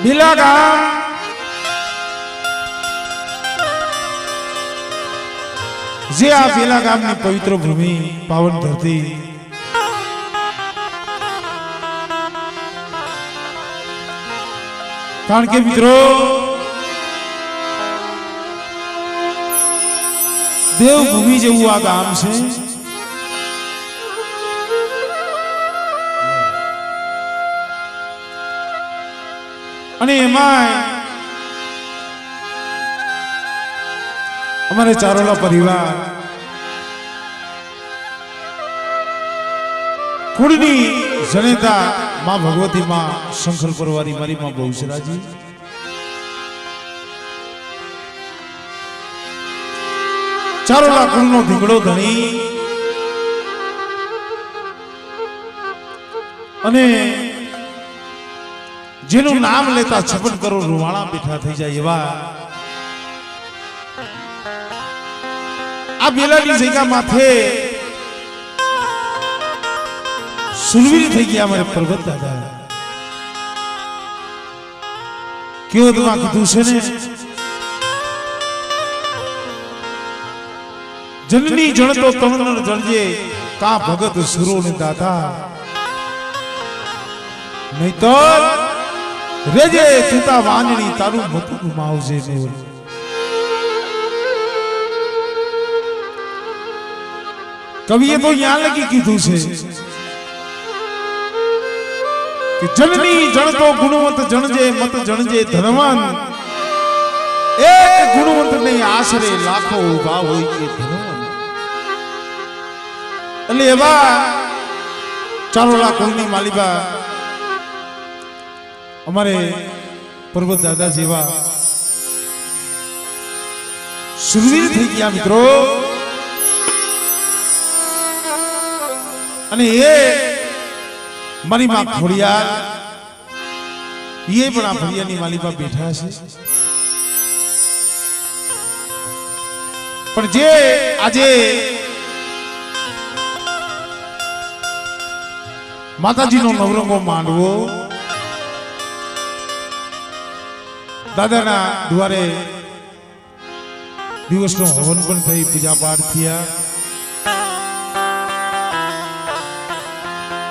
ભીલા ગામ જે આ ભીલા ગામની પવિત્ર ભૂમિ પાવન ધરતી કારણ કે મિત્રો દેવભૂમિ જેવું આ ગામ છે અને એમાં અમારે ચારોલા પરિવાર કુળની જનેતા માં ભગવતી માં શંખલ પરવારી મારી માં બહુચરાજી ચારોલા કુળનો ધીંગડો ધણી અને જેનું નામ લેતા 56 કરોડ રૂવાણા બેઠા થઈ જાય એવા આ બેલાની જગ્યા માથે સુલવીર થઈ ગયા અમારે પર્વત દાદા કેવો તમા કીધું છે ને જનની જણતો તણન જણજે કા ભગત સુરો ને દાતા નહીતર રેજે તુતા વાંજણી તારું મતું ગુમાવજે ને કવિએ તો યાં લગી કીધું છે કે જનની જણતો ગુણવંત જણજે મત જણજે ધનવાન એક ગુણવંત નહીં આશરે લાખો ઉભા હોય કે ધનવાન એટલે એવા ચારોલા કુળની માલિબા અમારે પર્વત દાદા જેવા સુરવીર થઈ ગયા મિત્રો અને એ મારી માં ખોડિયાર એ પણ આ ફળિયાની માલિબા બેઠા છે પણ જે આજે માતાજીનો નવરંગો માંડવો દાદાના દ્વારે દિવસનો હવન પણ થઈ પૂજા પાઠ થયા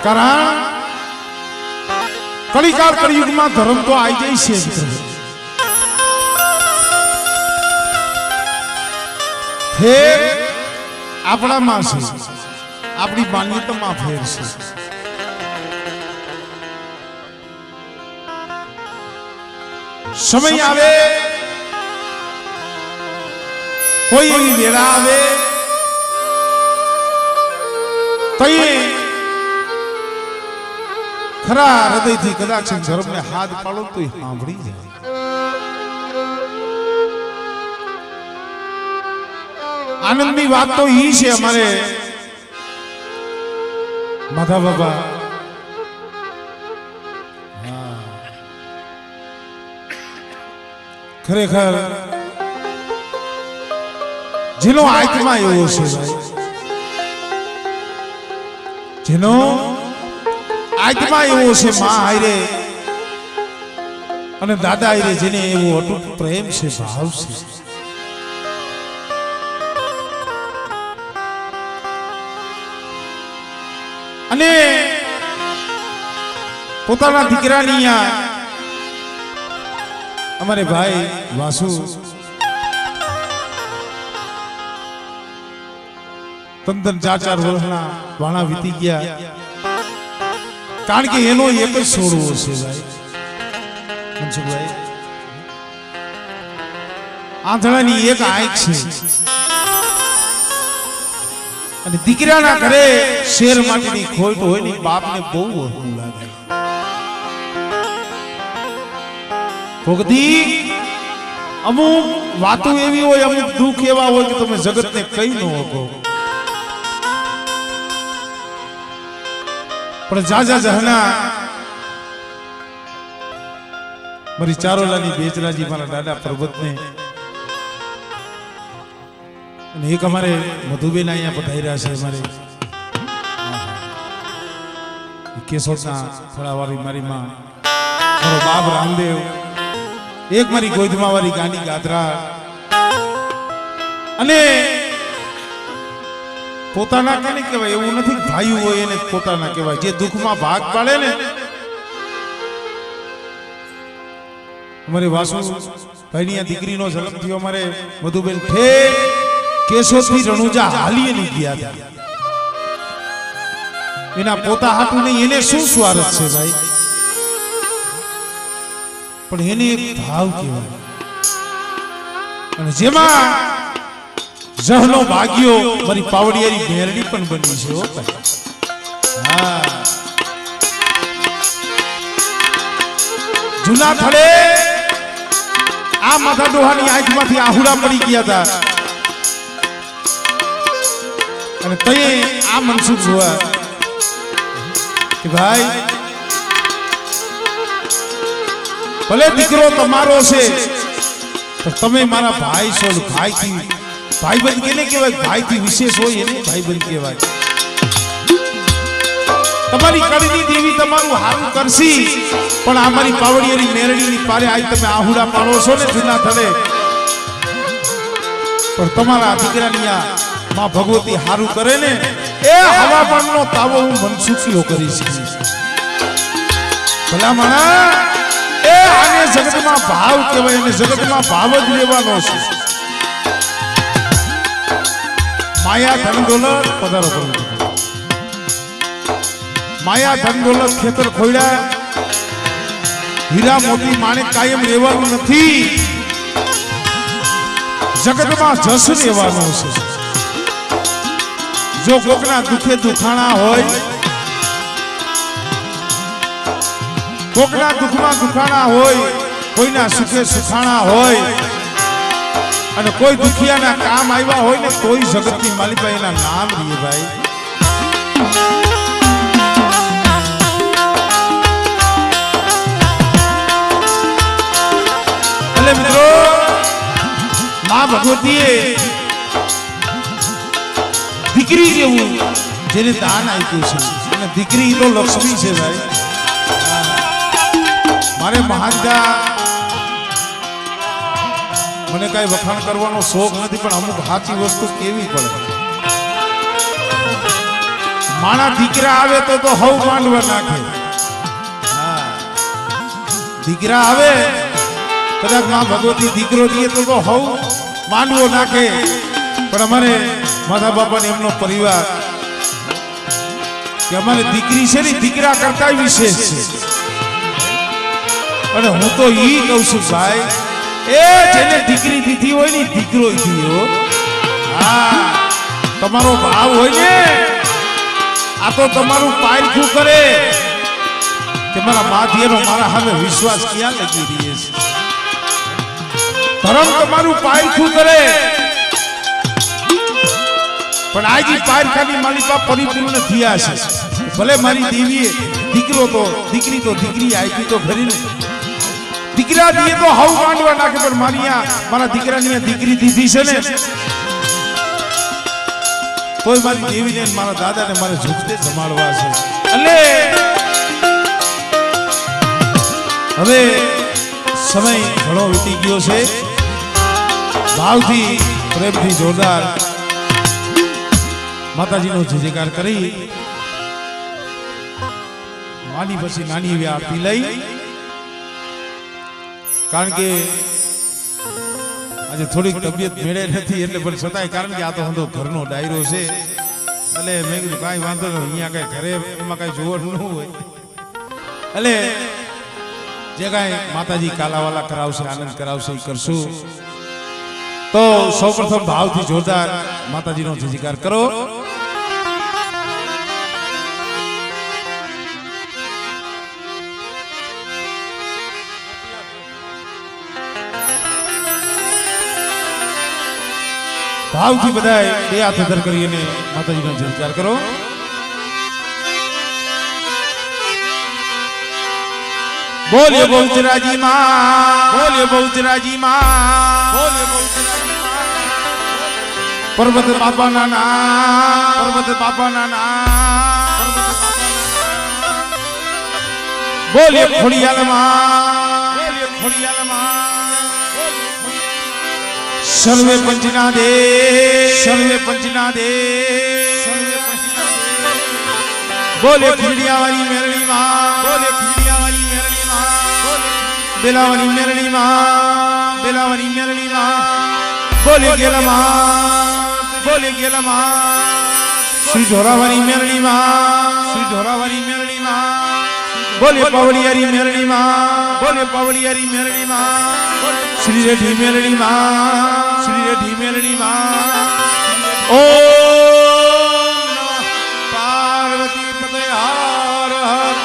કારણ કલિકાળ કળિયુગમાં ધર્મ તો આવી જાય છે મિત્રો ફેર આપણામાં છે આપણી માન્યતામાં ફેર છે સમય આવે કોઈ એવી વેળા આવે તઈએ ખરા હૃદયથી કદાચ ધર્મને હાથ પાડો તો સાંભળી જાય આનંદની વાત તો ઈ છે અમારે માધા બાબા ખરેખર જેનો આત્મા એવો છે જેનો આત્મા એવો છે માં હારે અને દાદા હારે જેને એવો અટૂટ પ્રેમ છે ભાવ છે અને પોતાના દીકરાની અમારે ભાઈ વાસુ તંદન 4 વર્ષના વાણા વીતી ગયા કારણ કે એનો એક જ છોડવો છે ભાઈ મનસુખભાઈ આંધળાની એક આંખ છે અને દીકરાના ઘરે શેર માટેની ખોટ હોય ને બાપને બહુ વહુ લાગે ભોગદી અમુક વાતો એવી હોય અમુક દુઃખ એવા હોય કે તમે જગતને કહી ન શકો પણ જાજા જહના મારી ચારોલાની બેચરાજી મારા દાદા પર્વતને અને એક અમારે મધુબેન અહીંયા પધાર્યા છે અમારે કેશોદના થોડાવાળી મારી માં મારો બાપ રામદેવ એક મારી ગોદમાં વાળી ગાંડી ગાદરા અને પોતાના કેને કહેવાય એવું નથી ભાઈ હોય એને પોતાના કહેવાય જે દુઃખમાં ભાગ પાડે ને અમારી વાસુ ભાઈની દીકરીનો જન્મ થયો અમારે મધુબેન ઠેર કેશોદથી રણુજા હાલીએ નહીં ગયા હતા એના પોતા હાટું નહીં એને શું સ્વાર્થ છે ભાઈ પણ એને એક ભાવ કહેવાય અને જેમાં જહનો ભાગ્યો મારી પાવડિયારી મેરડી પણ બની છે હો ભાઈ હા જૂના થડે આ માથા ડોહાની આંખમાંથી આહુડા પડી ગયા હતા અને તયે આ મનસુખ જોવા કે ભાઈ ભલે દીકરો તમારો છે તો તમે મારા ભાઈ છો ભાઈથી ભાઈબંધ કેને કહેવાય ભાઈથી વિશેષ હોય એને ભાઈબંધ કહેવાય તમારી કળની દેવી તમારું હારું કરશી પણ આ મારી પાવડિયાની મેરડીની પારે આઈ તમે આહુડા પાડો છો ને જૂના થડે પણ તમારા દીકરાની આ માં ભગવતી હારું કરે ને એ હવામાનનો તાવો હું મનસુખીઓ કરીશ ભલા માણા એ આને જગતમાં ભાવ કહેવાય અને જગતમાં ભાવ જ લેવાનો છે માયા ધન દોલત પધારો કરો માયા ધન દોલત ખેતર ખોયડા હીરા મોતી માણેક કાયમ રહેવાનું નથી જગતમાં જસ રહેવાનો છે જો કોકના દુખે દુખાણા હોય કોકના દુખમાં દુખાણા હોય કોઈના સુખે સુખાણા હોય અને કોઈ દુખિયાના કામ આવ્યા હોય ને કોઈ જગતની માલિકા એના નામ રહીએ ભાઈ એટલે મિત્રો માં ભગવતીએ દીકરી જેવું જેને દાન આપ્યું છે અને દીકરી તો લક્ષ્મી છે ભાઈ મારે મહાનતા મને કઈ વખાણ કરવાનો શોખ નથી પણ અમુક સાચી વસ્તુ કેવી પડે માણા દીકરા આવે તો હવ માંડવા નાખે દીકરા આવે કદાચ માં ભગવતી દીકરો દીએ તો હવ માંડવો નાખે પણ અમારે માતા બાપા ને એમનો પરિવાર કે અમારે દીકરી છે ને દીકરા કરતા વિશેષ છે અને હું તો ઈ કહું છું ભાઈ એ જેને દીકરી દીધી હોય ને દીકરો દીધો હા તમારો ભાવ હોય ને આ તો તમારું પાયખું કરે કે મારા માધ્યનો મારા સામે વિશ્વાસ ક્યાં લગી રહી છે ધર્મ તમારું પાયખું કરે પણ આજી પાયખાની માલિકા પરિપૂર્ણ થયા છે ભલે મારી દેવીએ દીકરો તો દીકરી આપી તો ખરી ને દીકરા દીએ તો હવ માંડવા નાખે પણ મારા દીકરાની દીકરી દીધી છે ને કોઈ મારી દેવીને મારા દાદાને મારે ઝૂકતે સંભાળવા છે એટલે હવે સમય ઘણો વીતી ગયો છે ભાવથી પ્રેમથી જોરદાર માતાજીનો જયકાર કરી માની પછી નાની એવી આરતી લઈ કારણ કે આજે થોડીક તબિયત મેળે નથી એટલે પણ છતાંય કારણ કે આ તો હંધો ઘરનો ડાયરો છે એટલે મેં કીધું કાંઈ વાંધો નહીં અહીંયા કાંઈ ઘરે એમાં કાંઈ જોવાનું ન હોય એટલે જે કાંઈ માતાજી કાલાવાલા કરાવશે આનંદ કરાવશે એ કરશું તો સૌપ્રથમ ભાવથી જોરદાર માતાજીનો જયકાર કરો ભાવથી બધાય બે હાથ ધર કરીને માતાજીનો જયકાર કરો બોલે બહુચરાજી માં બોલે બહુચરાજી માં બોલે બહુચરાજી માં પર્વત બાપાના નામ પર્વત બાપાના નામ બોલે ખોડિયાલ માં બોલે ખોડિયાલ માં સર્વે પંચના દે સર્વે પંચના દે સર્વે પંચના દે બોલે ખીડિયા વાળી મેરણી માં બોલે ખીડિયા વાળી મેરણી માં બોલે બેલાવાળી મેરણી માં બેલાવાળી મેરણી માં બોલે ગેલા માં શ્રી ઢોરાવાળી મેરણી માં શ્રી ઢોરાવાળી મેરણી માં બોલે પાવડિયારી મેરણી માં બોલે પાવડિયારી મેરણી માં શ્રી રેઠી મેરણી માં શ્રી રેઠી મેરણી માં ઓમ નમઃ પાર્વતી પતે હર હર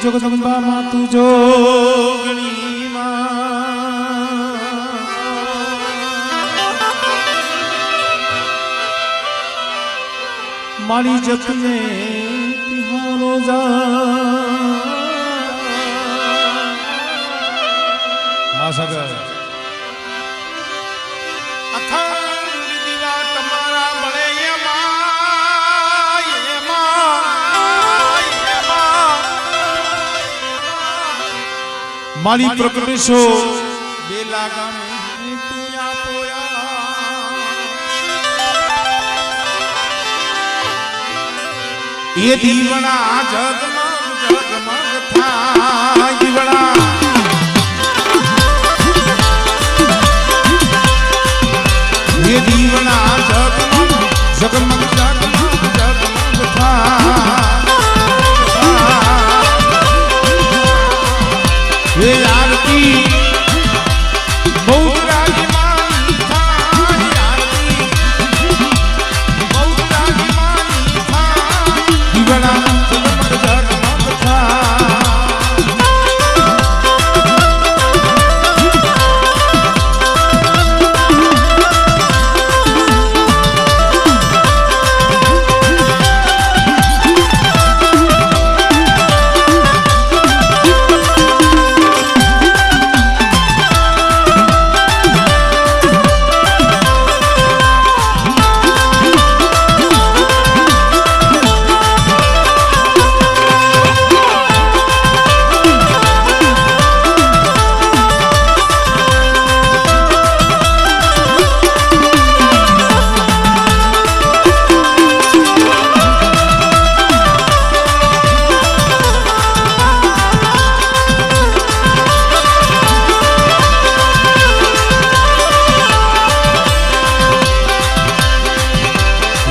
જગદંબા માતુ જોગણી માં મારી જતને તિહારો જા હા સગર અખંડ દીવા તમારા બળે મારી પ્રકૃતિશો બેલા ગામે પિયા પોયા એ દીવણા જગમગ જગમગ થાય દીવણા એ દીવણા જગમગ જગમગ જગમગ જગમગ થાય ये आरती बहुत रागी मानी था आरती बहुत रागी मानी था दीवाना जगमग जगमग था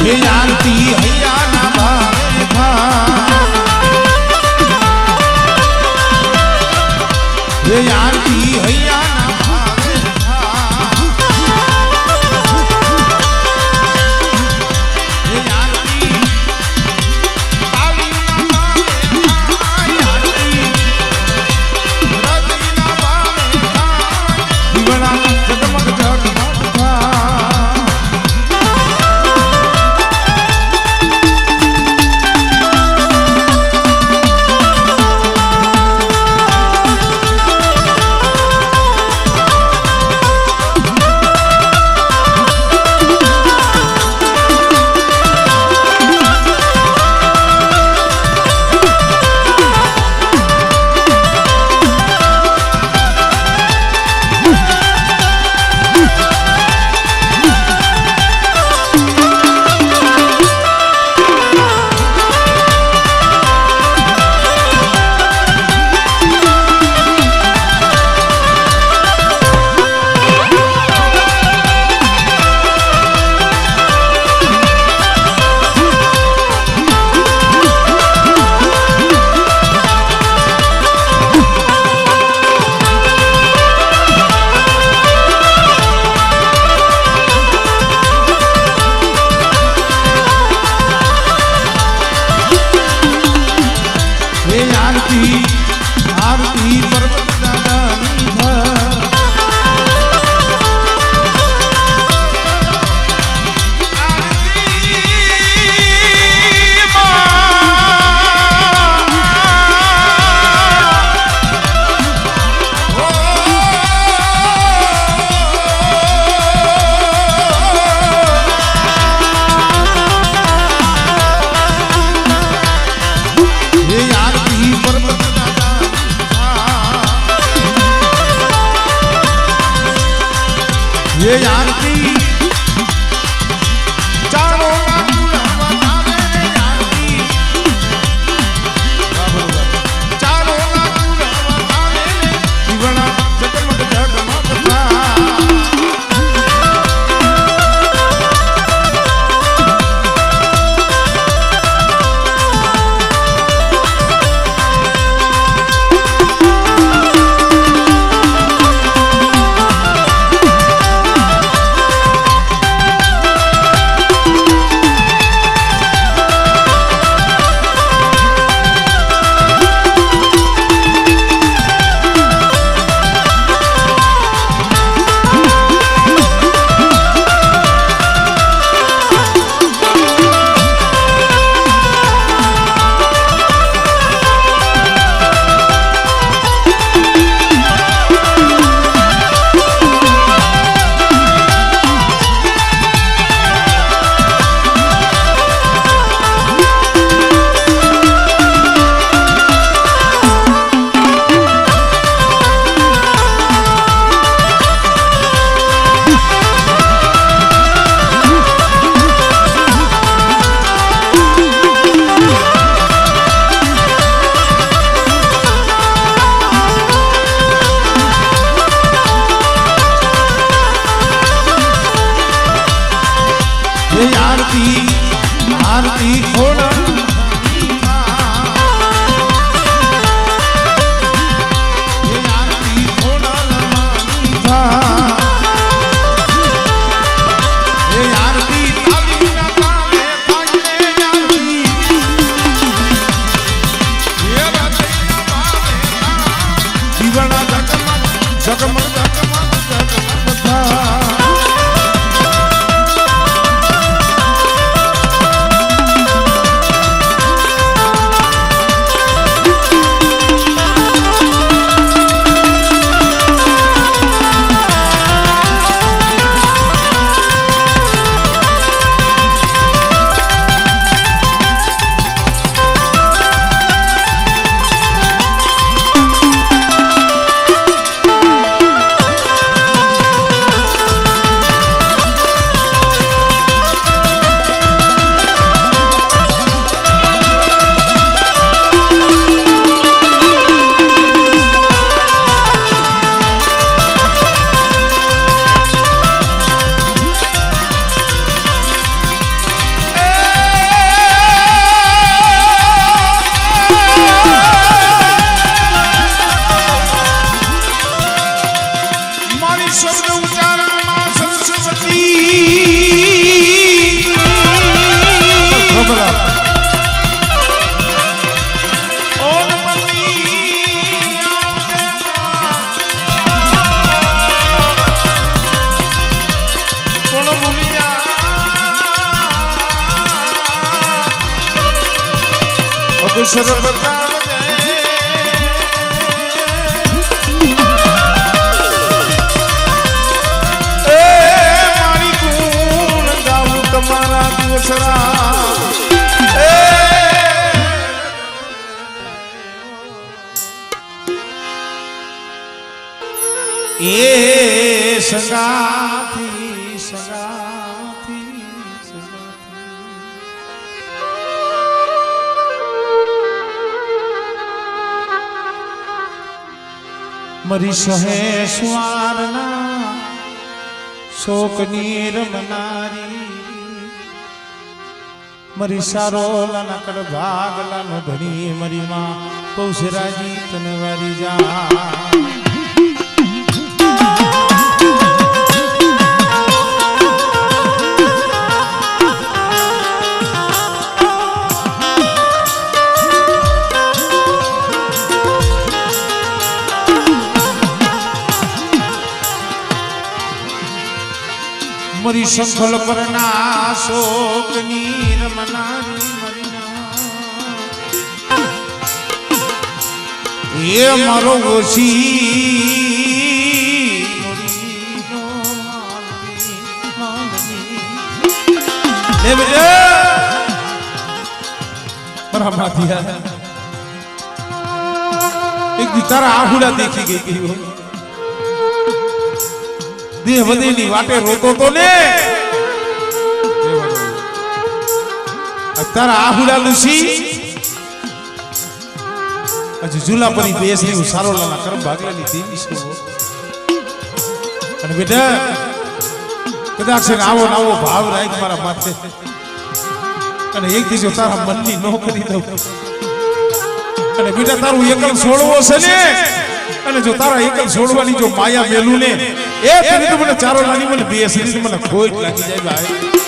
ये आरती हैया ना भावे था ये आरती हैया ना भावे था ये आरती बाली ना भावे था आरती रति ना भावे था दीवाना जगमग जगमग था આરતી આરતી ખોડા મારી ગુણ ગાવું તમારા દિવસરા એ સગાથી સગાથી મરી સહે સ્વારના શોકની રમનારી મરી સારો લાના કડ ભાગલાનો ધણી મરી માં પૌસરાજી તનવારી જા મરી સંખલ પરના શોકની રમનારી મરીના એ મારો ઓછી એક દી તારા આહુડા દેખી ગઈ દેહ વધેની વાટે રોતો તો ને તારા આહુડા લુસી હજી ઝૂલા પરી બેસની હું સારો લાલા કરમ ભાગલાની દેવી છું અને બેટા કદાચ છે આવો નાવો ભાવ રાખ મારા માથે અને એક દિવસ તારા મનની નો કરી દઉં અને બેટા તારું એકલ છોડવો છે ને અને જો તારા એકલ છોડવાની જો માયા મેલું ને એ ફરી તો મને ચારો લાની મને બેસી મને ખોટ લાગી જાય ભાઈ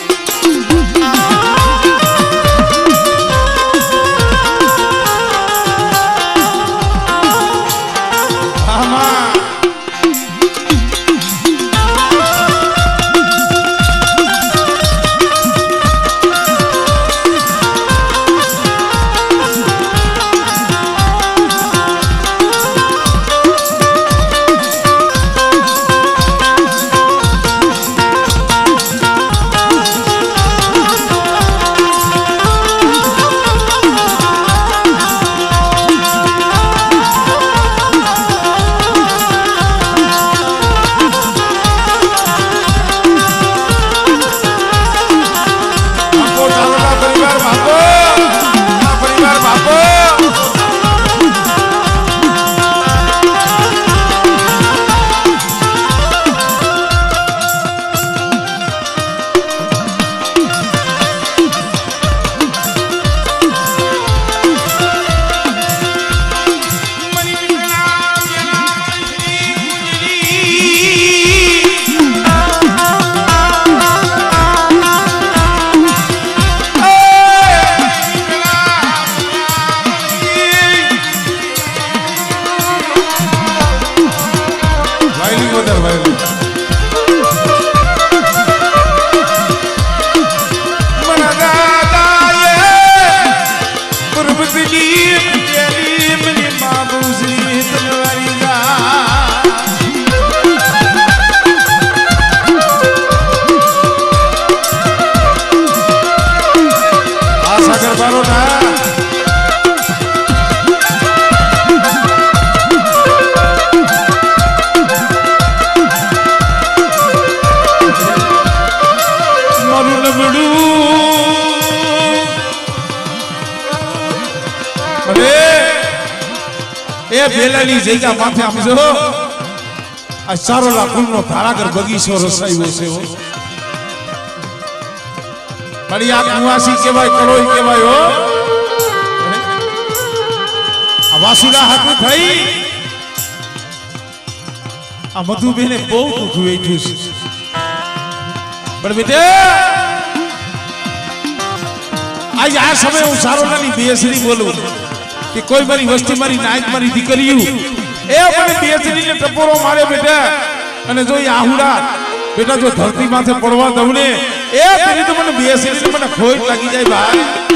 અરે એ બેલાની જગ્યા માથે આમ જો આ સારોલા ફૂલનો ધારાગર બગીચો રસાયો છે મારી આ કુવાસી કહેવાય કરોઈ કહેવાય હો આ વાસુડા હાથ થઈ આ મધુબેને બહુ દુઃખ વેઠ્યું છે પણ બેટા આજ આ સમય હું સારોલાની બેસરી બોલું કે કોઈ મારી વસ્તી મારી નાયક મારી દીકરીયું એ મને બેસરીને ટપોરો મારે બેટા અને જો આહુડા બેટા જો ધરતી માથે પડવા દઉં ને એ તેની તો મને બેસરી મને ખોટ લાગી જાય ભાઈ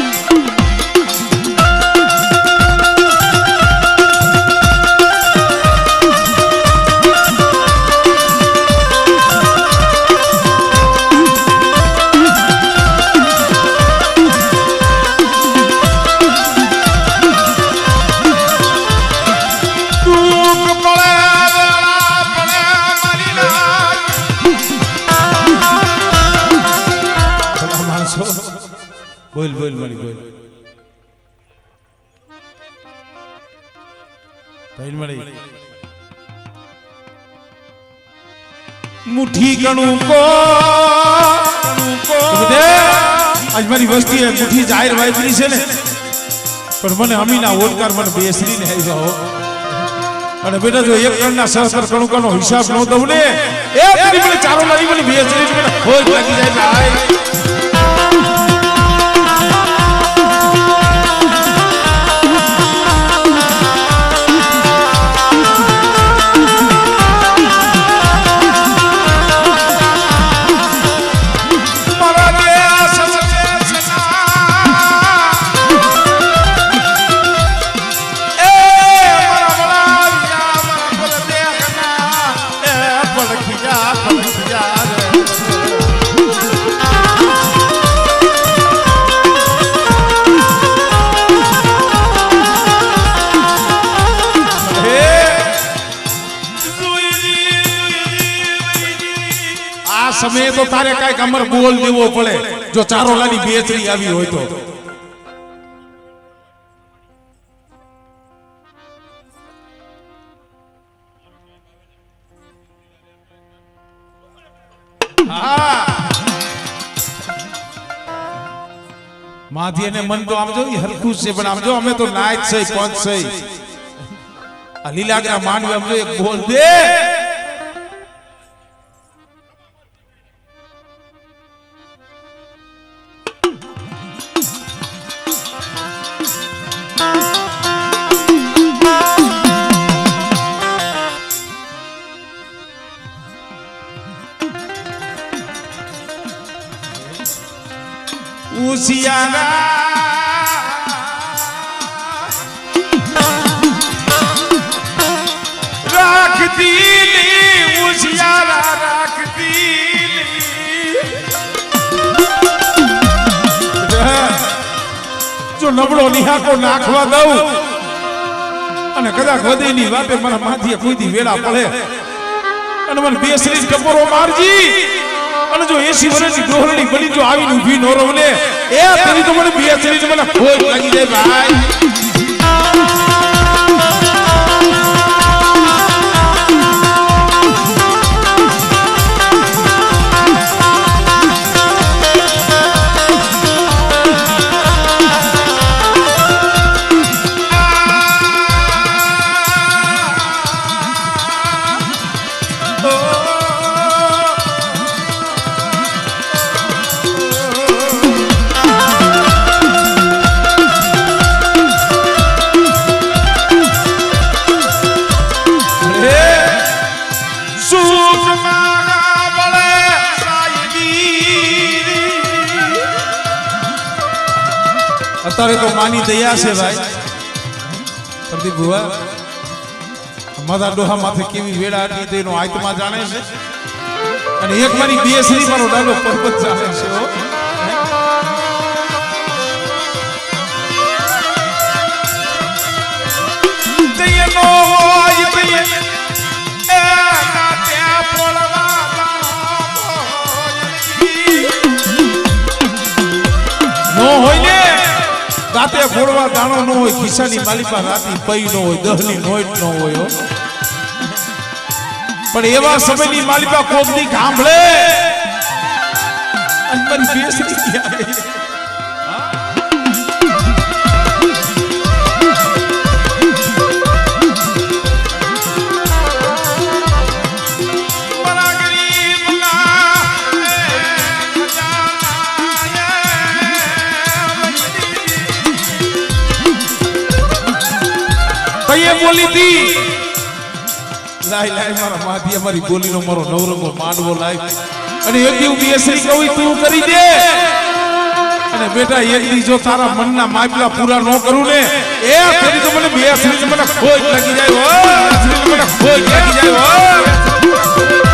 બોલ બોલ મળી બોલ ભાઈ મળી મુઠ્ઠી ગણું કો આજ મારી વસ્તી મુઠ્ઠી જાહેર વાપરી છે ને પણ મને અમીના ઓટકાર મને બેસરી ને આવ્યો અને બેટા જો એક કણના સહસ્ત્ર કણુકાનો હિસાબ ન દઉં ને એ મને ચારો લાગી મને બેસરી મને ખોટ લાગી જાય ભાઈ સમય તો તારે કાંઈક અમર બોલ દેવો પડે જો ચારોલાની બેચરી આવી હોય તો માધી અને મન તો આમ જો હરખું છે પણ આમ જો અમે તો નાયક છે પંચ છે આ લીલાગરા માંડવી આમ જો એક બોલ દે જો નબળો નિહાકો નાખવા દઉં અને કદાચ વધીની વાતે મારા માથીએ કોઈ વેળા પડે અને મને બેસરી ટપોરો મારજી અને જો 80 વર્ષની ડોહરણી બની જો આવીને ઊભી નો રહું ને એ તેની તો મને બેસરી મને ખોટ લાગી જાય ભાઈ અત્યારે તો માની દયા છે ભાઈ પ્રદીપ ભુવા મારા ડોહા માથે કેવી વેળા હતી તેનો આત્મા જાણે છે અને એક મારી બેસરી મારો ડાલો પર્વત જાણે છે દયાનો હોય દયા એ નાત્યા પોળવા દાંતે ગોળવા દાણો ન હોય, ખિસ્સાની માલિપા રાતી પઈ ન હોય, દહની નોટ ન હોય હો. પણ એવા સમયની માલિપા કોકની સાંભળે અને મારી બેસરી ક્યાં ગઈ? બોલી હતી લાઈ લાઈ મારા માથી અમારી બોલીનો મારો નવરંગો માંડવો લાઈ અને એક દી બેસરી કહું તું કરી દે અને બેટા એક દી જો તારા મનના માપલા પૂરા ન કરું ને એ ફરી તો મને બેસરી મને ખોજ લાગી જાય હો, મને ખોજ લાગી જાય હો.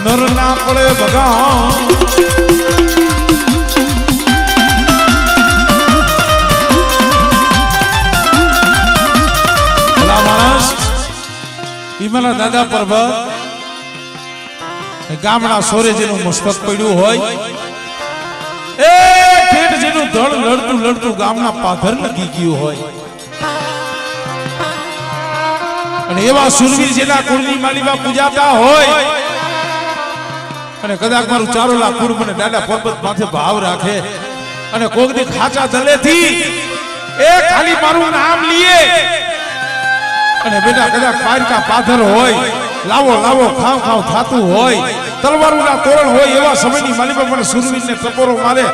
નરના પડે ભગવાન માણસ ઈમાના દાદા પર્વત ગામડા સોરે જેનું મસ્તક પડ્યું હોય એ ઠેઠ જેનું ધળ લડતું લડતું ગામના પાધર લગી ગયું હોય અને એવા સુરવીર જેના કુળની માલિકા પૂજાતા હોય અને કદાચ મારું ચારોલા કુળ મને દાદા પર્વત માથે ભાવ રાખે અને કોકની ખાચા દલેથી એ ખાલી મારું નામ લીએ અને બેટા કદાચ પારકા પાધર હોય લાવો લાવો ખાવ ખાવ થાતું હોય તલવારોના તોરણ હોય એવા સમયની માલિકા મને સુરવીરને ટકોરો મારે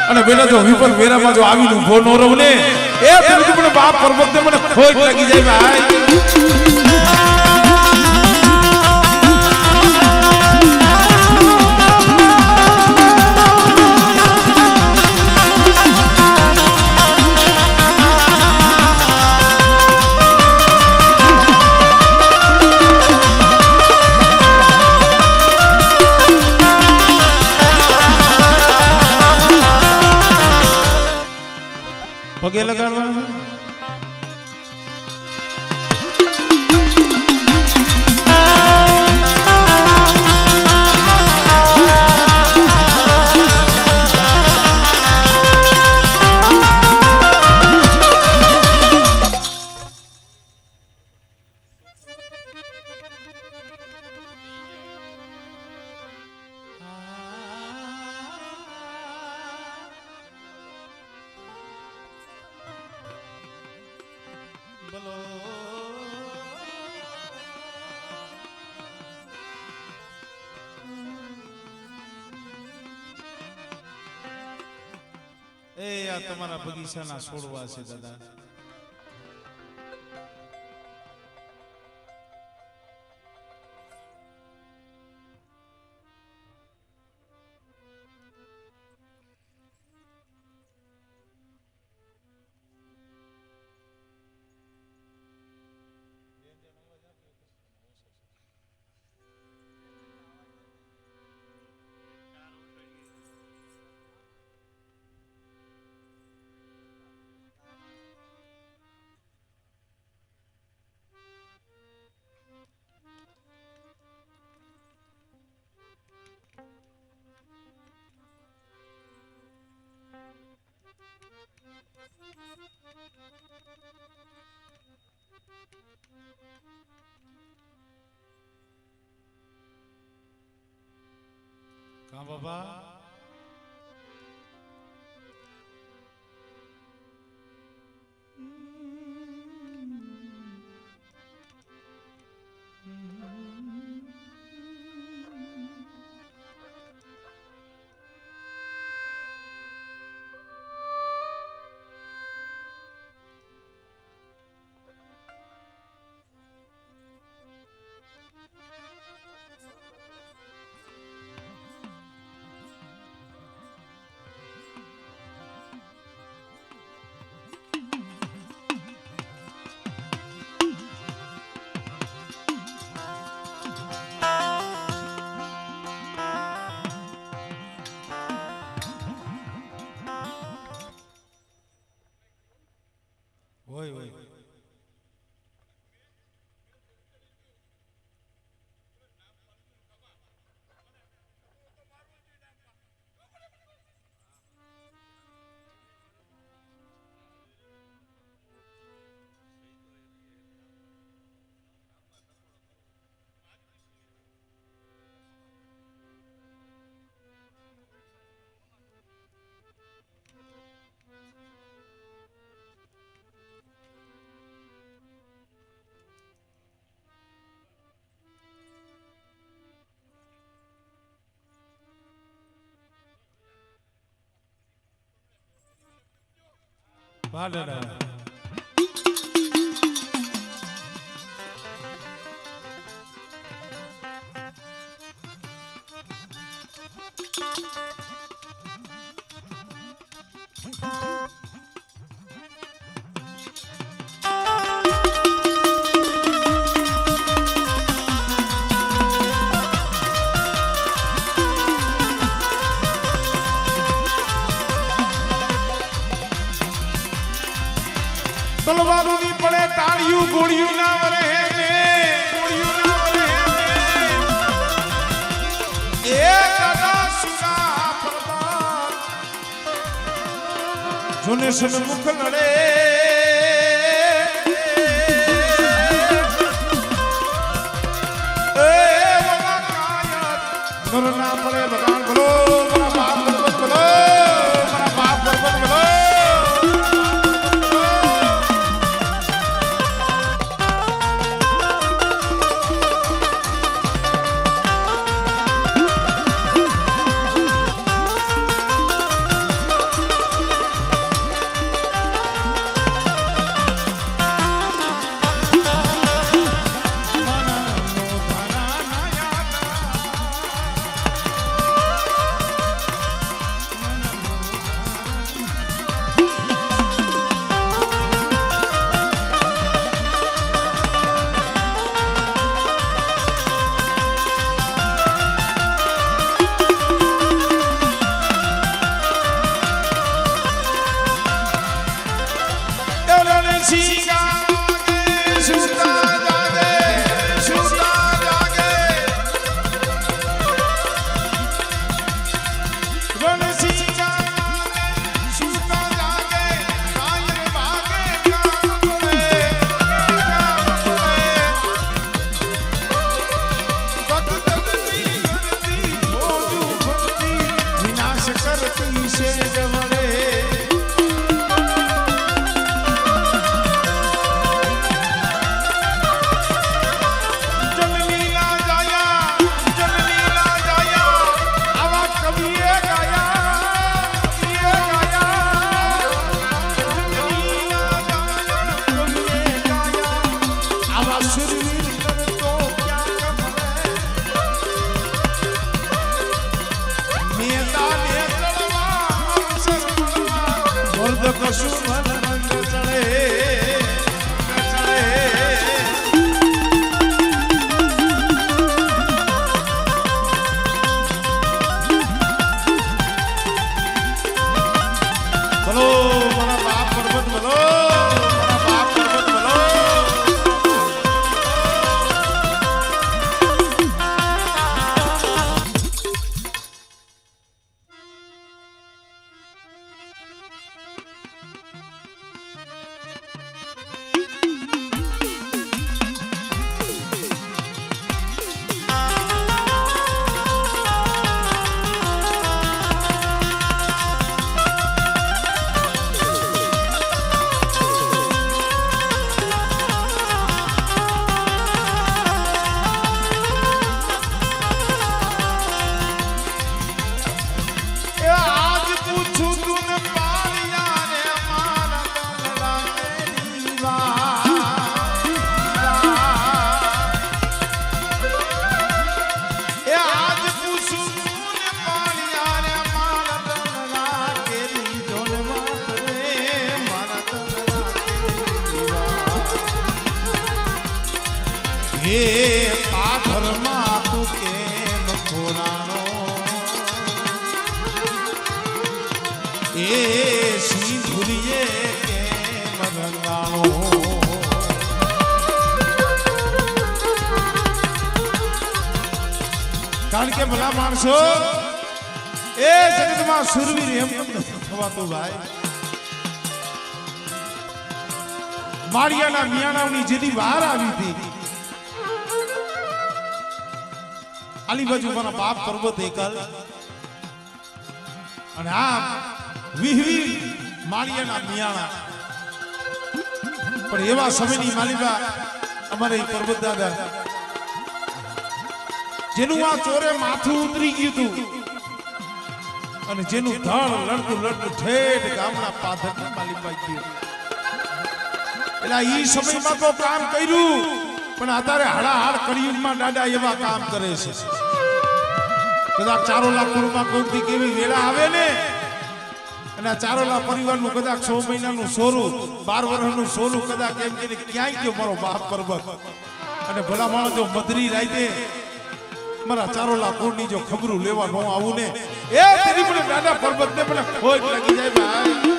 અને બેટા જો વિપલ વેરામાં જો આવીને ઉભો ન રહું ને એ તરીકે મને બાપ પર્વતને મને ખોજ લાગી જાય ભાઈ. પગે લગાડવાનું બોલો એ આ તમારા બગીચાના છોડવા છે દાદા. કા બાબા હોય હોય વાહ દાદા તલવારો ની પડે તાળિયું ગોળિયું ના વરે એ દાદા સુના પરમાર જોને સન્મુખ લડે એ વાલા કાયર નર ના પડે ભગવાન બોલો મારા બાપ બરબત બોલો મારા બાપ બરબત બોલો પાથરમાં તું કેમ ખોરાનો એ સિંધુરીએ કેમ રંગાણો કારણ કે ભલા માણસો એ જગતમાં સુરવીર એમ થવાતું ભાઈ માળિયાના મિયાણાની જેની વાર આવી હતી આલી બાજુ મારા બાપ પર્વત એકલ અને આ વિહવી માળિયાના મિયાણા પણ એવા સમયની માલિકા અમારે પર્વત દાદા જેનું આ ચોરે માથું ઉતરી ગયું હતું અને જેનું ધળ લડતું લડતું ઠેઠ ગામના પાધરના માલિકા ગયું એટલે ઈ સમયમાં તો કામ કર્યું પણ અત્યારે હાડાહાડ કળિયુગમાં દાદા એવા કામ કરે છે કદાચ ચારોલા કુળમાં કોઈથી કેવી વેળા આવે ને અને આ ચારોલા પરિવારનું કદાચ 6 મહિનાનું સોરું 12 વર્ષનું સોરું કદાચ એમ કે ક્યાંય ગયો મારો બાપ પર્વત અને ભલા માણસ જો મધરી રાતે મારા ચારોલા કુળની જો ખબરું લેવા ન આવું ને એ તેરી મને દાદા પર્વતને મને ખોટ લાગી જાય ભાઈ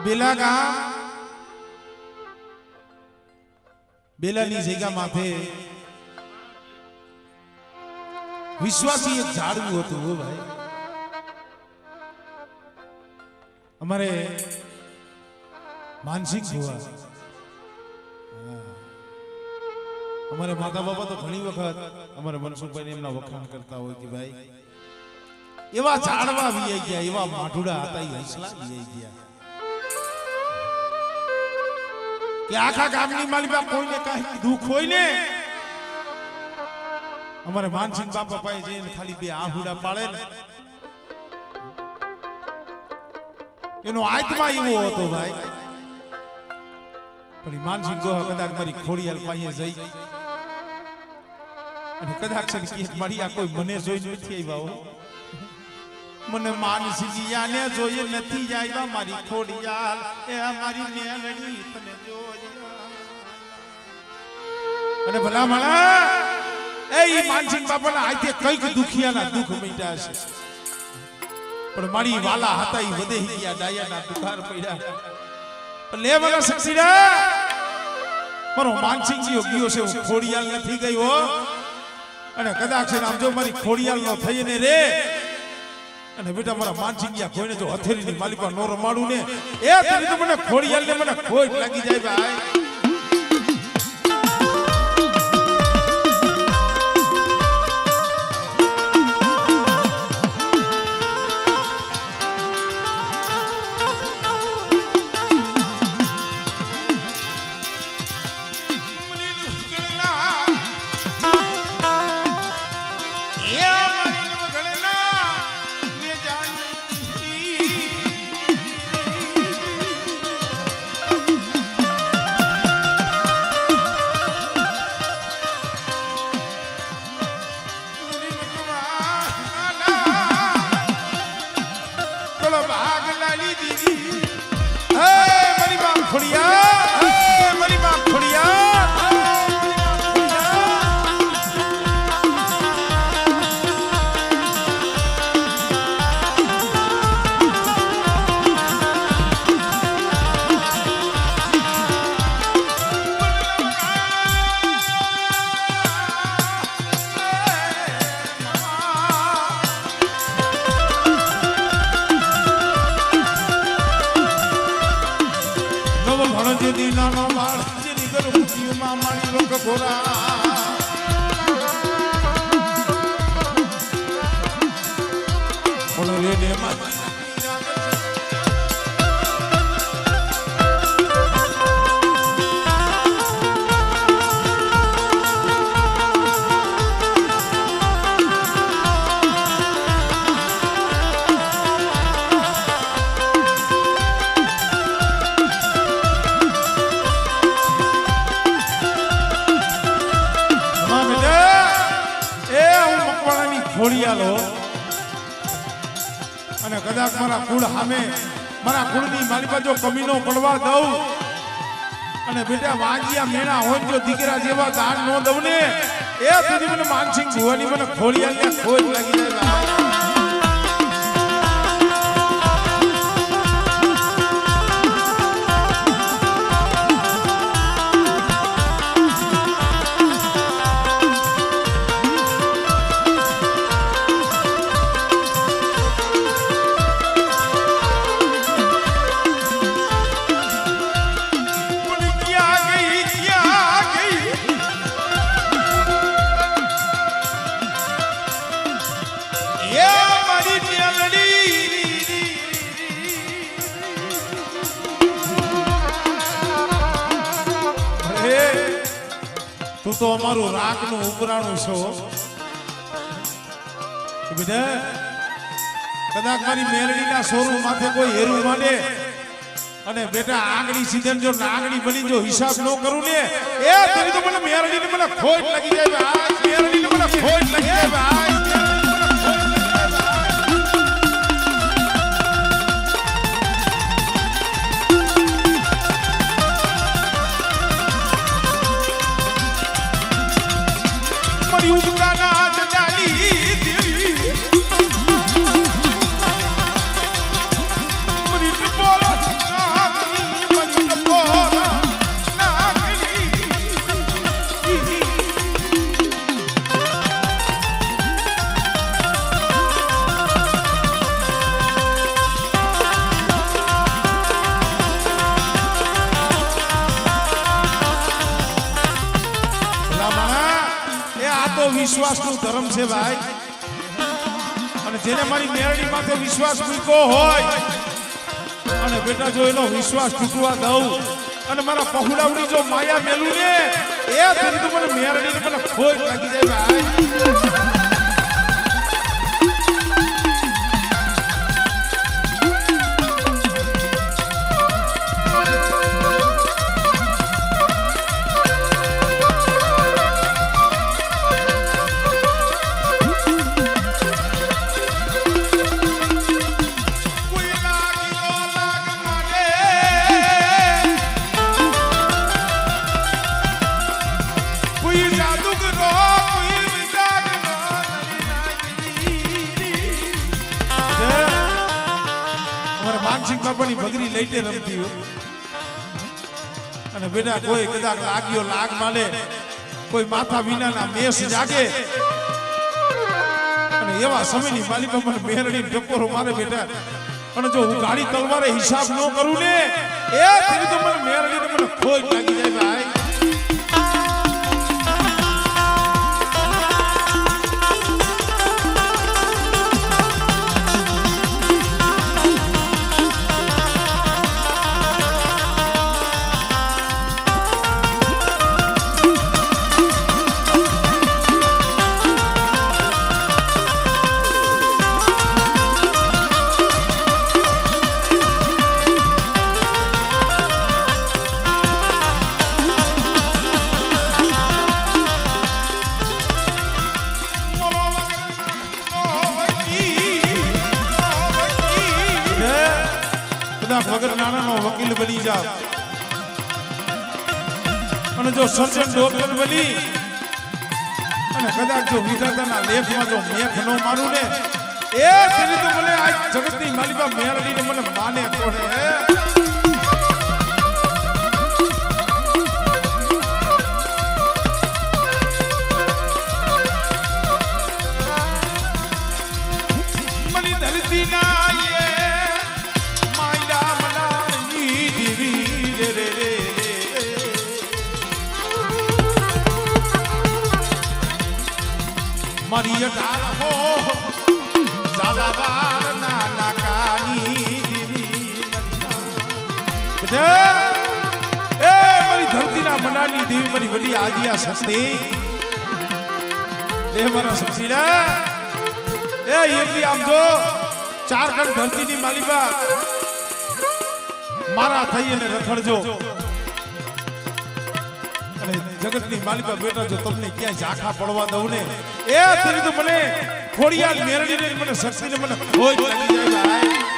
બેલા ગામ બેલાની જગ્યા માથે વિશ્વાસી એક ઝાડવું હતું હો ભાઈ અમારે માનસિક ભુવા અમારે માતા બાપા તો ઘણી વખત અમારે મનસુખભાઈ એમના વખાણ કરતા હોય કે ભાઈ એવા ઝાડવા વીઆઈ ગયા એવા માઠુડા હતા એ હંસલા વીઆઈ ગયા કે આખા ગામની માલિકા કોઈને કાંઈ દુઃખ હોય ને અમારે માનસિંહ બાપા પાસે જઈને ખાલી બે આહુડા પાડે ને એનો આત્મા એવો હતો ભાઈ પણ માનસિંહ ગોહા કદાચ મારી ખોડિયાલ પાસે જઈ અને કદાચ કે મારી આ કોઈ મને જોઈ નથી આવ્યા હો મને માનસિંહયાને જોઈએ નથી આવ્યા મારી ખોડિયાલ એ મારી મેલડી તને જોઈએ અને ભલા માણા એ માનસિંહ બાપાના હાથે કઈક દુખિયાના દુઃખ મીટ્યા છે પણ મારી વાલા હતા ઈ વધેહી ગયા ડાયાના દુખાર પડ્યા પણ લે મારા સક્ષીરા મારો માનસિંહજીઓ ગયો છે હું ખોડિયાલ નથી ગયો અને કદાચ આમ જો મારી ખોડિયાલ નો થઈ ને રે અને બેટા મારા માનસિંહ કોઈને જો હથેળીની માલિકા નો રમાડું ને એ તને તો મને ખોડિયાલ ને મને ખોટ લાગી જાય ભાઈ. નાનો બાળ જેની ગર્ભમાં મારી રોક ઘોરા પણ રેને માં ખોડિયાલો અને કદાચ મારા કુળ સામે મારા કુળની માલિકા જો કમીનો પડવા દઉં અને બેટા વાંજિયા મેણા હોય જો દીકરા જેવા દાન નો દઉં ને એ સુધી મને માનસિંહ જોવાની મને ખોડિયાલને ખોજ લાગી જાય. તું તો અમારું રાખનું ઉપરાણું છો બેટા. કદાચ મારી મેલડીના સોરું માથે કોઈ હેરું માંડે અને બેટા આંગળી સીધન જો નાગણી બની જો હિસાબ ન કરું ને એ તરી તો મને મેલડીને મને ખોટ લાગી જાય ભાઈ. મેલડીને મને ખોટ લાગી જાય ભાઈ. વિશ્વાસનું ધર્મ છે ભાઈ. અને જેને મારી મેરડી માથે વિશ્વાસ મૂક્યો હોય અને બેટા જો એનો વિશ્વાસ તૂટવા દઉં અને મારા પહુડાવડી જો માયા મેલું ને એ તરી તો મને મેરડીને મને ખોટ લાગી જાય ભાઈ. માનસિંહ બાપાની ભગરી લઈને રમતી હોય અને બેટા કોઈ કદાચ લાગ્યો લાગ માલે કોઈ માથા વિનાના મેષ જાગે અને એવા સમયની માલિકા મને મેરડી ટકોરો મારે બેટા અને જો હું ગાડી તલવારે હિસાબ ન કરું ને એ તેની તો મને મેરડી મને ખોજ લાગી જાય ભાઈ વગર નાનાનો વકીલ બની જાવ અને જો સર્જન ડોક્ટર બની અને કદાચ જો વિધાતાના લેખમાં જો મેખ ન મારું ને એ તેની તો મને આ જગતની માલિકા મેળવીને મને માને તોડે મની ધરતી ના મારી અઢાર હો સાદાબાર નાના કાની એ મારી ધરતીના મનાની દેવી મારી વડી આદિયા સસ્તી એ મારા સસીરા એ એટલી આમ જો ચાર કણ ધરતીની માલિકા મારા થઈ અને રખડજો અને જગતની માલિકા બેટા જો તમને ક્યાંય ઝાંખા પડવા દઉં ને એ તેની તો મને ખોડિયાલ મેરડીને મને શક્તિને મને ખોજ લાગી જાય ભાઈ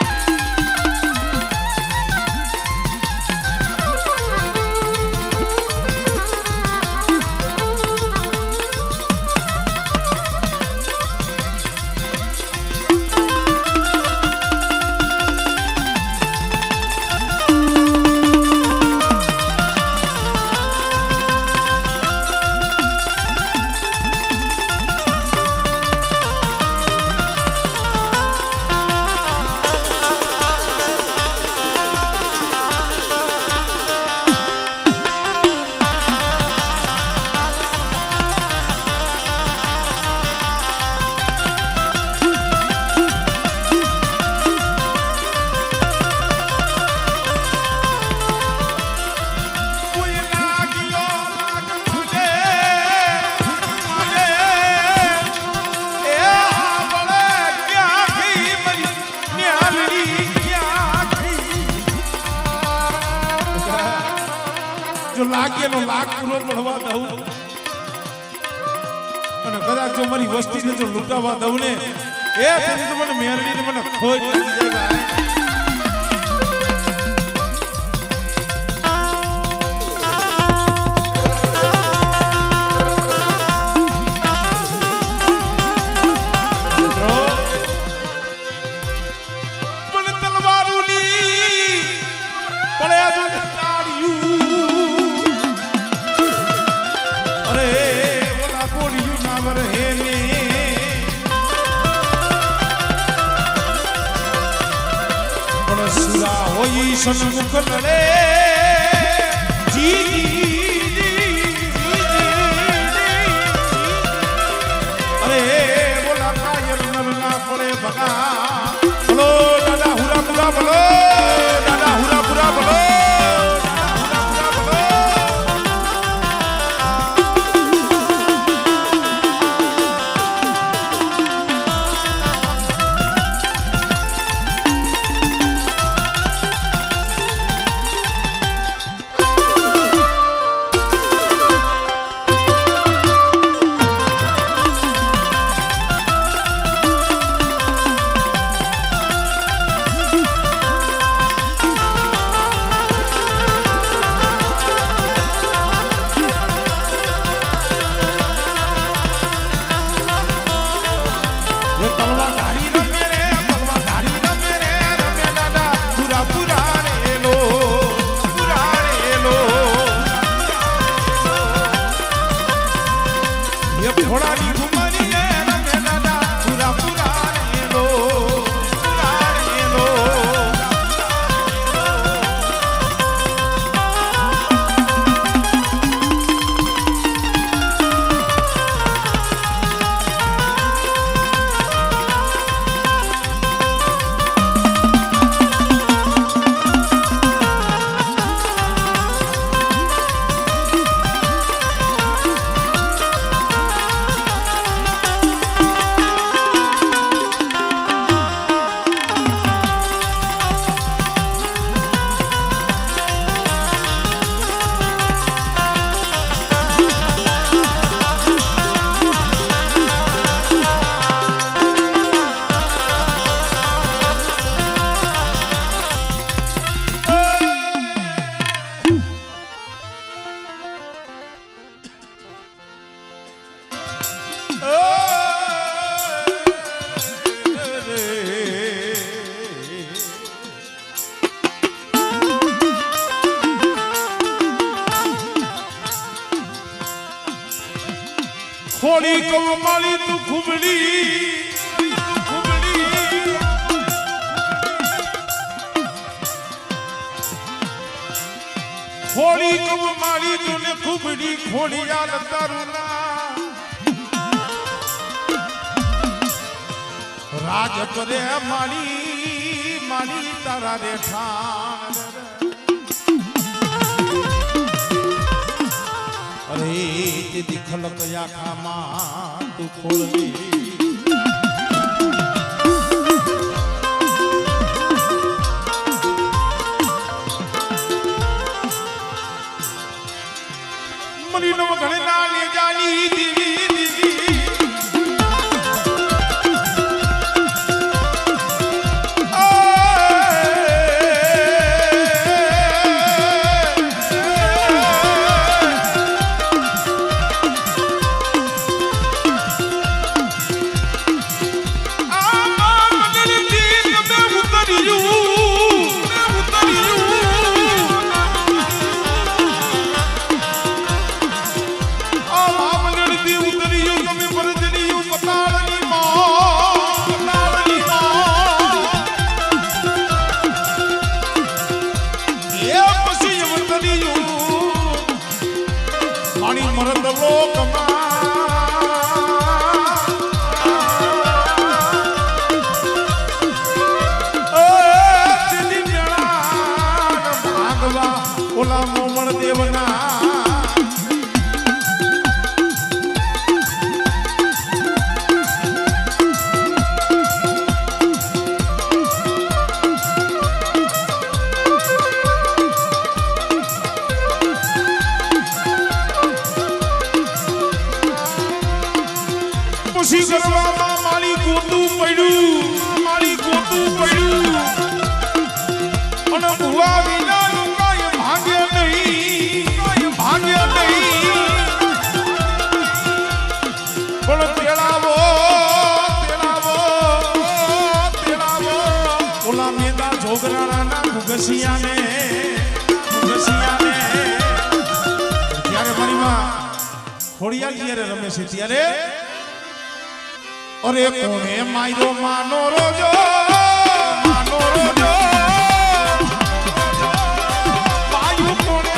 જો લાગ્યાનો લાખ પૂરો પડવા દઉં અને કદાચ જો મારી વસ્તીને જો લૂંટાવા દઉં ને એ તેની તો મને મેરડીને મને ખોજ લાગી જાય સન્મુખ લડે અરે બોલા કાયર નર ના પડે ભગા બોલો દાદા હુરાપુરા બોલો દાદા હુરાપુરા બોલો ખોડી કમાલી તું ખુબડી ખોડી કમાલી તું ને ખુબડી ખોડી યાદ તારું ના રાજ કરે મારી મારી તારા રે ઠાણ અરે દીદી ખલક આખામાં તું ખોલવી મરી નો ઘણે ના લે જાની દીદી દીદી મરદ લોકમાં ભાગવા ઓલા મોમણ દેવના ખુશી કરવામાં મારી ગોતું પડ્યું અને ભુવા વિના કાય ભાગ્ય નહીં પણ તેડાવો ઓલા મેદા જોગરાણા ઘુઘસિયાને ત્યારે મારી માં ખોડિયાર જ્યારે રમે છે ત્યારે અરે કોણે માયરો માનો રોજો પાયુ કોણે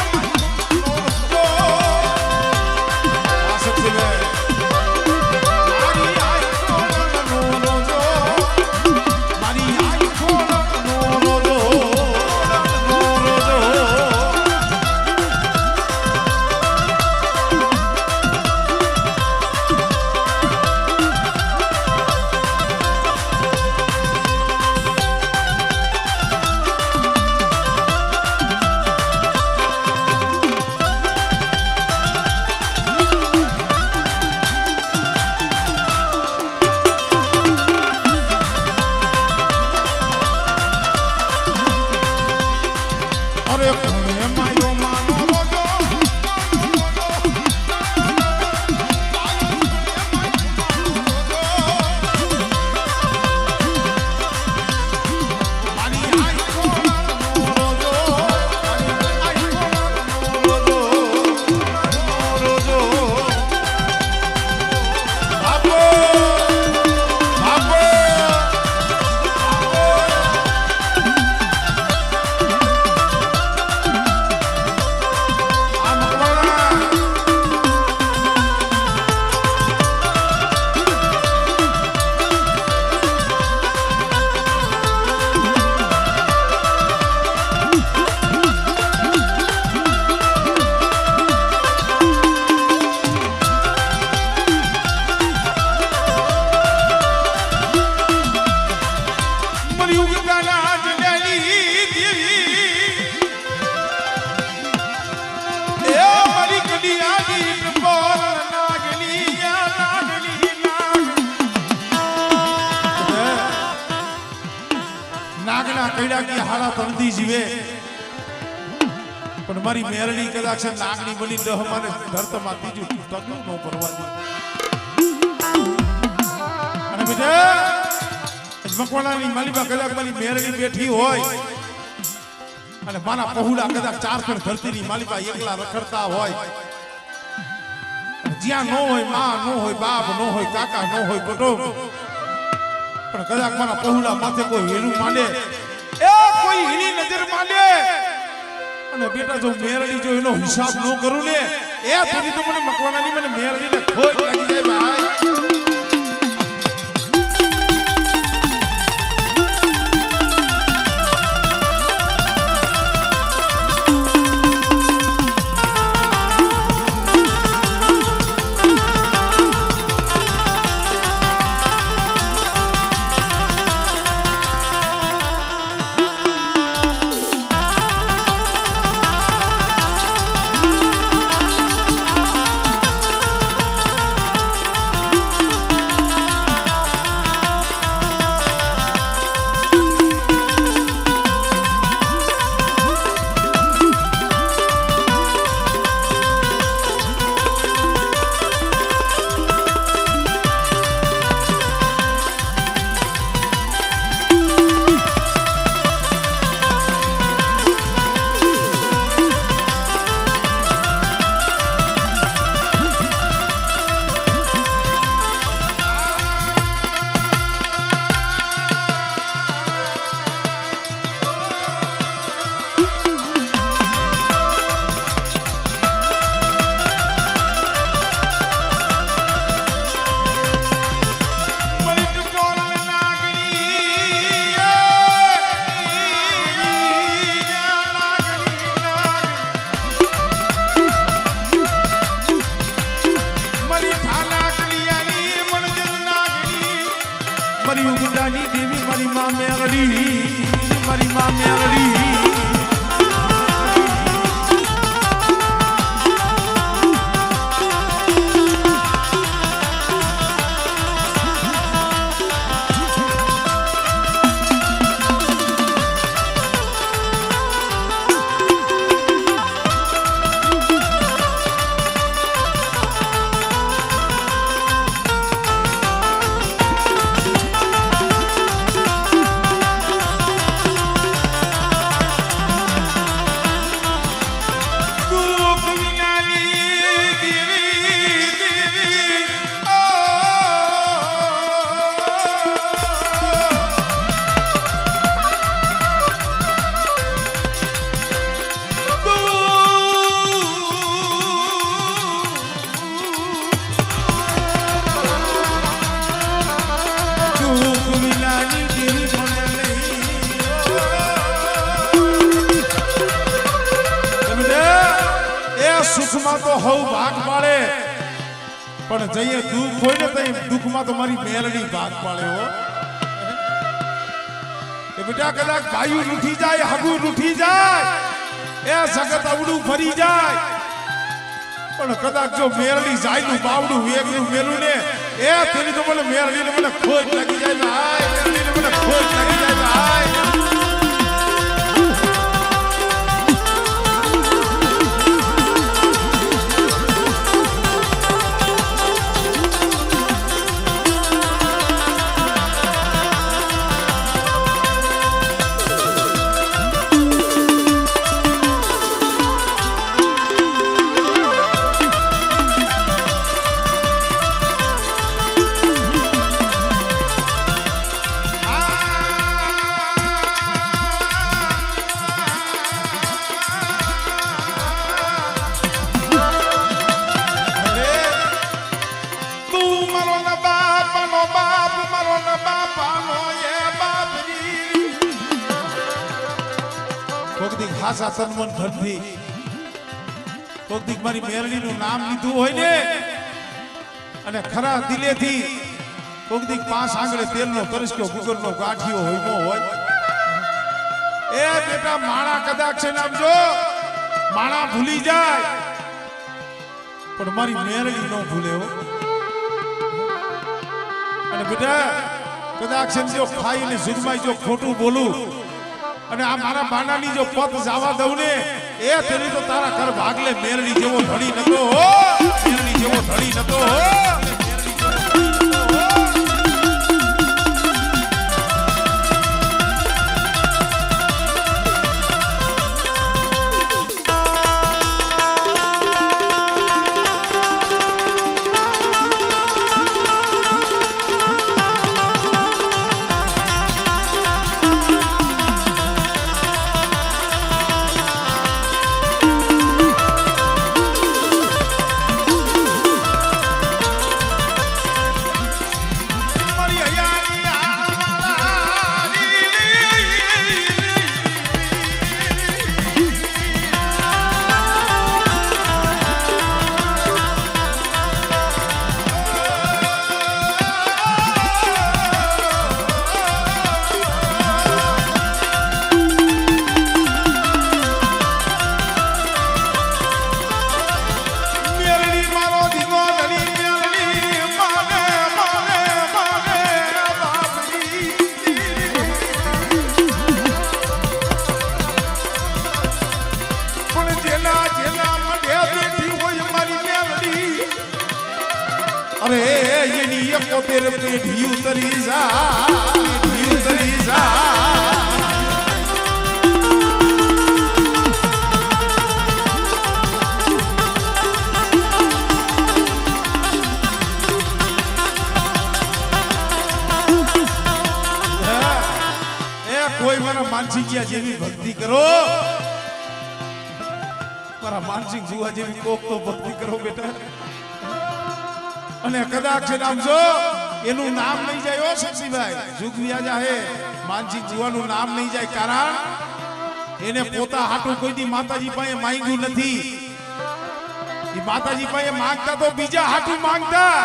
નાગના કઈડા કે હાડા તંદી જીવે પણ મારી મેરડી કદાચ નાગની બની દહ મારે ધરતમાં ત્રીજું તગલું નો પરવા દે અને બેટા મકવાણાની માલીબા કદાચ મારી મેરડી બેઠી હોય અને મારા પહુડા કદાચ ચાર ફેર ધરતીની માલીબા એકલા રખડતા હોય જ્યાં નો હોય માં નો હોય બાપ નો હોય કાકા નો હોય કુટુંબ પણ કદાચ મારા પहुડા માથે કોઈ હીરું માંડે એ કોઈ હીરી નજર માંડે અને બેટા જો મેરડી જો એનો હિસાબ ન કરું ને એ થોડી તો મને મકવાનાની મને મેરડીને ખોટ લાગી જાય ભાઈ મારી માં મેરડી સુખમાં તો હવ ભાગ પાડે પણ જઈએ દુઃખ હોય ને તઈ દુઃખમાં તો મારી મેલડી ભાગ પાડે હો એ બેટા કદાચ ગાયું રૂઠી જાય હગું રૂઠી જાય એ જગત અવડું ફરી જાય પણ કદાચ જો મેલડી જાયનું બાવડું વેગનું મેલું ને એ તેની તો મને મેલડીને મને ખોટ લાગી જાય ભાઈ મેલડીને મને ખોટ લાગી જાય ભાઈ ખાસા સન્માન ધનથી કોકદીક મારી મેરડીનું નામ લીધું હોય ને અને ખરા દિલેથી કોકદીક 5 આંગળે તેલનો તરસ્યો ગુગરનો ગાંઠિયો હોય નો હોય એ બેટા માણા કદાચ છે નામ જો માણા ભૂલી જાય પણ મારી મેરડી નો ભૂલે હો અને બેટા કદાચ જો ખાઈને જુગમાઈ જો ખોટું બોલું અને આ મારા બાનાની જો પત જવા દઉં ને એ તેની તો તારા ઘર ભાગલે મેરડી જેવો ધણી નતો હો મેરડી જેવો ધણી નતો હો 71 પેઢી ઉતરી જા કોઈ મારા માનસિંહ જેવી ભક્તિ કરો, મારા માનસિંહ જુવા જેવી કોક તો ભક્તિ કરો બેટા. અને કદાચ નામ જો એનું નામ નહીં જાય ઓ શક્તિભાઈ, જુગવિયા જાહે માનસિંહ જુવાનું નામ નહીં જાય, કારણ એને પોતા હાટું કોઈ દી માતાજી પાસે માંગ્યું નથી. એ માતાજી પાસે માંગતા તો બીજા હાટું માંગતા.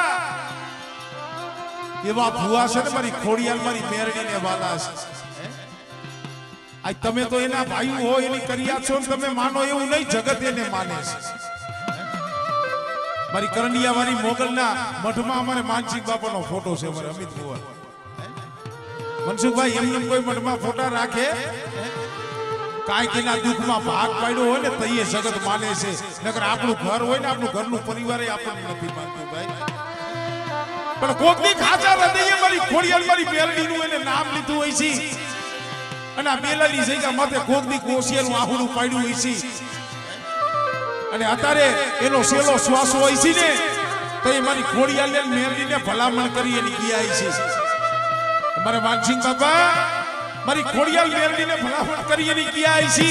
એવા ભુવા છે ને મારી ખોડિયાલ, મારી મેરડીને વાલા છે. આ તમે તો એના ભાઈ હો, એની કર્યા છો, તમે માનો એવું નહીં, જગત એને માને છે. મારી કરંડિયા વાળી મોગલના મઠમાં અમારે માનસિંહ બાપાનો ફોટો છે, અમારે અમિત ભુવા. મનસુખભાઈ એમને કોઈ મઠમાં ફોટા રાખે, કાંઈક એના દુઃખમાં ભાગ પાડ્યો હોય ને તો એ જગત માને છે. નકર આપણું ઘર હોય ને, આપણું ઘરનું પરિવાર આપણને નથી માનતું ભાઈ. પણ કોકની ખાચા હૃદયે મારી ખોડિયાલ, મારી બેલડીનું એને નામ લીધું હોય છે, અને આ બેલાની જગ્યા માથે કોકની કોશિયાનું આહુડું પાડ્યું હોય છે. અને અત્યારે એનો સેલો શ્વાસ હોય છે ને, તો એ મારી ખોડિયાલને મેરડીને ભલામણ કરી એની ગયા છે. મારા માનસિંહ બાપા મારી ખોડિયાલ મેરડીને ભલામણ કરી એની ગયા છે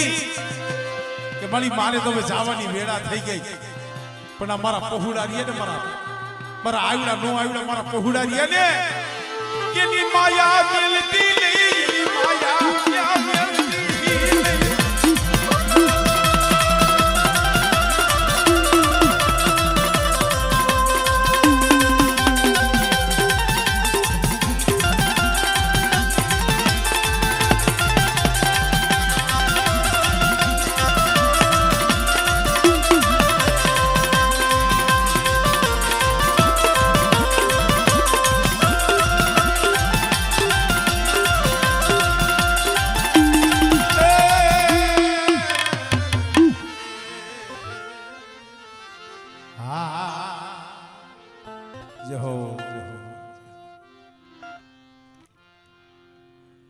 કે મારી માને તો હવે જવાની વેળા થઈ ગઈ. પણ આ મારા પહોળા રહ્યા ને, મારા આવડા નો આવડા મારા પહોળા રહ્યા ને, એની માયા મેલતી લઈ, માયા જય હો.